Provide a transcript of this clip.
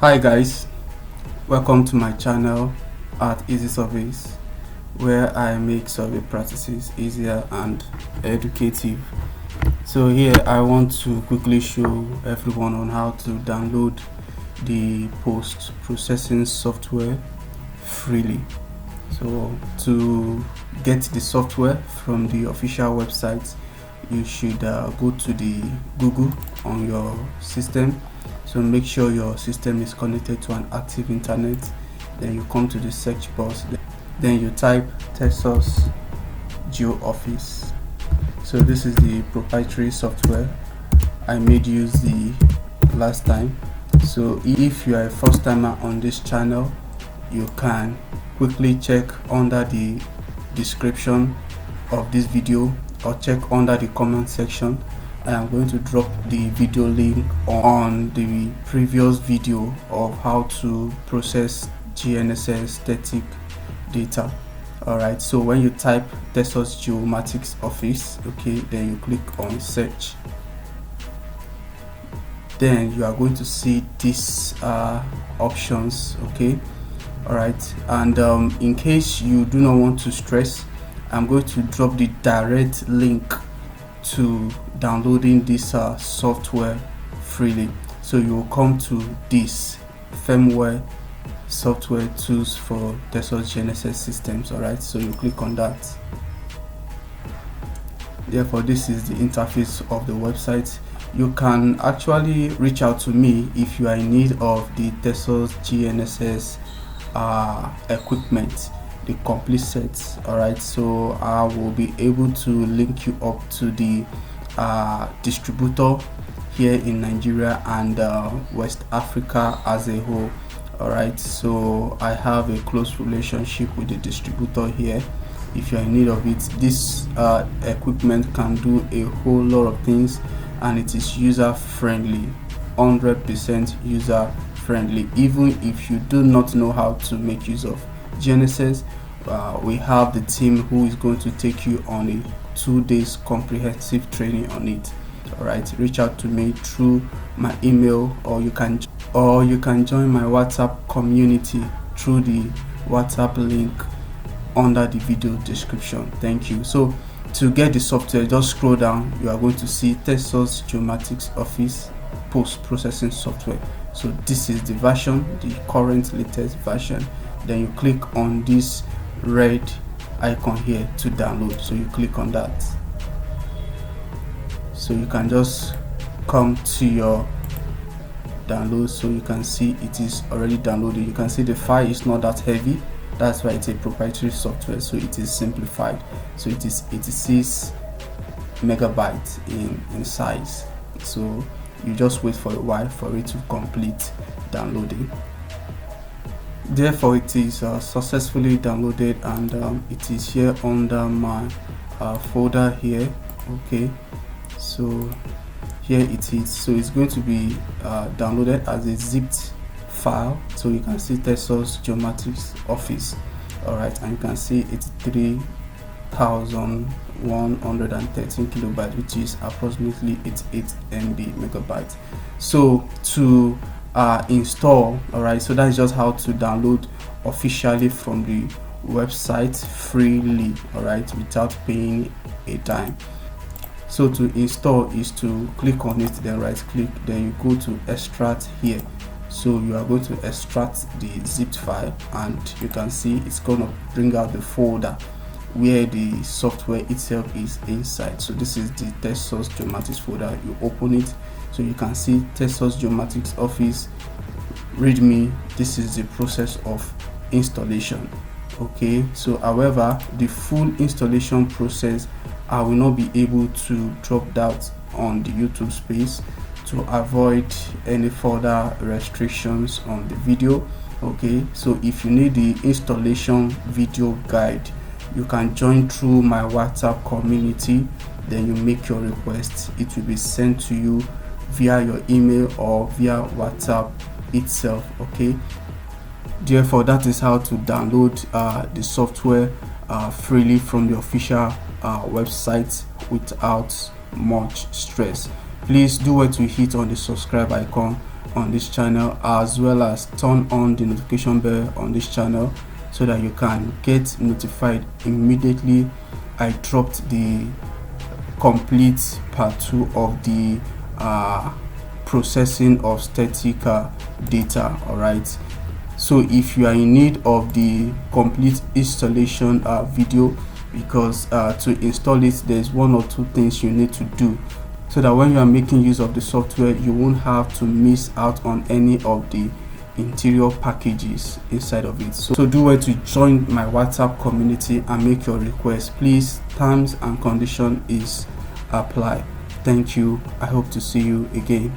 Hi guys, welcome to my channel at Eazy Surveys, where I make survey practices easier and educative. So here I want to quickly show everyone on how to download the post-processing software freely. So to get the software from the official website, you should go to the Google on your system. So make sure your system is connected to an active internet. Then you come to the search box, then you type Texas GeoOffice. So this is the proprietary software I made use the last time. So if you are a first timer on this channel, you can quickly check under the description of this video or check under the comment section. I am going to drop the video link on the previous video of how to process GNSS static data. Alright, so when you type Texas Geomatics Office, okay, then you click on search. Then you are going to see these options, okay. Alright, and in case you do not want to stress, I'm going to drop the direct link to downloading this software freely. So you will come to this firmware software tools for Texas GNSS systems. Alright, so you click on that. Therefore, this is the interface of the website. You can actually reach out to me if you are in need of the Texas GNSS equipment, the complete sets. Alright, so I will be able to link you up to the distributor here in Nigeria and West Africa as a whole. Alright, so I have a close relationship with the distributor here. If you are in need of it, this equipment can do a whole lot of things, and it is user friendly, 100% user friendly. Even if you do not know how to make use of GNSS, we have the team who is going to take you on a 2 days comprehensive training on it. Alright, reach out to me through my email, or you can join my WhatsApp community through the WhatsApp link under the video description. Thank you. So to get the software, just scroll down. You are going to see Texas Geomatics Office post-processing software. So this is the version, the current latest version. Then you click on this red icon here to download. So you click on that. So you can just come to your download. So you can see it is already downloaded. You can see the file is not that heavy. That's why it's a proprietary software, so it is simplified. So it is 86 megabytes in size. So you just wait for a while for it to complete downloading. Therefore, it is successfully downloaded, and it is here under my folder here. Okay, so here it is. So it's going to be downloaded as a zipped file. So you can see Texas Geomatics Office. Alright, and you can see it's 3,113 kilobytes, which is approximately 88 MB megabytes. So to install, alright, so that's just how to download officially from the website freely, alright, without paying a dime. So to install is to click on it, then right click, then you go to extract here. So you are going to extract the zipped file, and you can see it's going to bring out the folder where the software itself is inside. So this is the Texas Geomatics folder. You open it, so you can see Texas Geomatics Office readme. This is the process of installation. Okay, so however, the full installation process I will not be able to drop that on the YouTube space to avoid any further restrictions on the video. Okay, so if you need the installation video guide, you can join through my WhatsApp community. Then you make your request, it will be sent to you via your email or via WhatsApp itself. Okay, therefore that is how to download the software freely from the official website without much stress. Please do well to hit on the subscribe icon on this channel, as well as turn on the notification bell on this channel so that you can get notified immediately I dropped the complete part 2 of the processing of static data. All right, so if you are in need of the complete installation video, because to install it there's 1 or 2 things you need to do, so that when you are making use of the software you won't have to miss out on any of the interior packages inside of it. So do well to join my WhatsApp community and make your request, please. Terms and condition is apply. Thank you. I hope to see you again.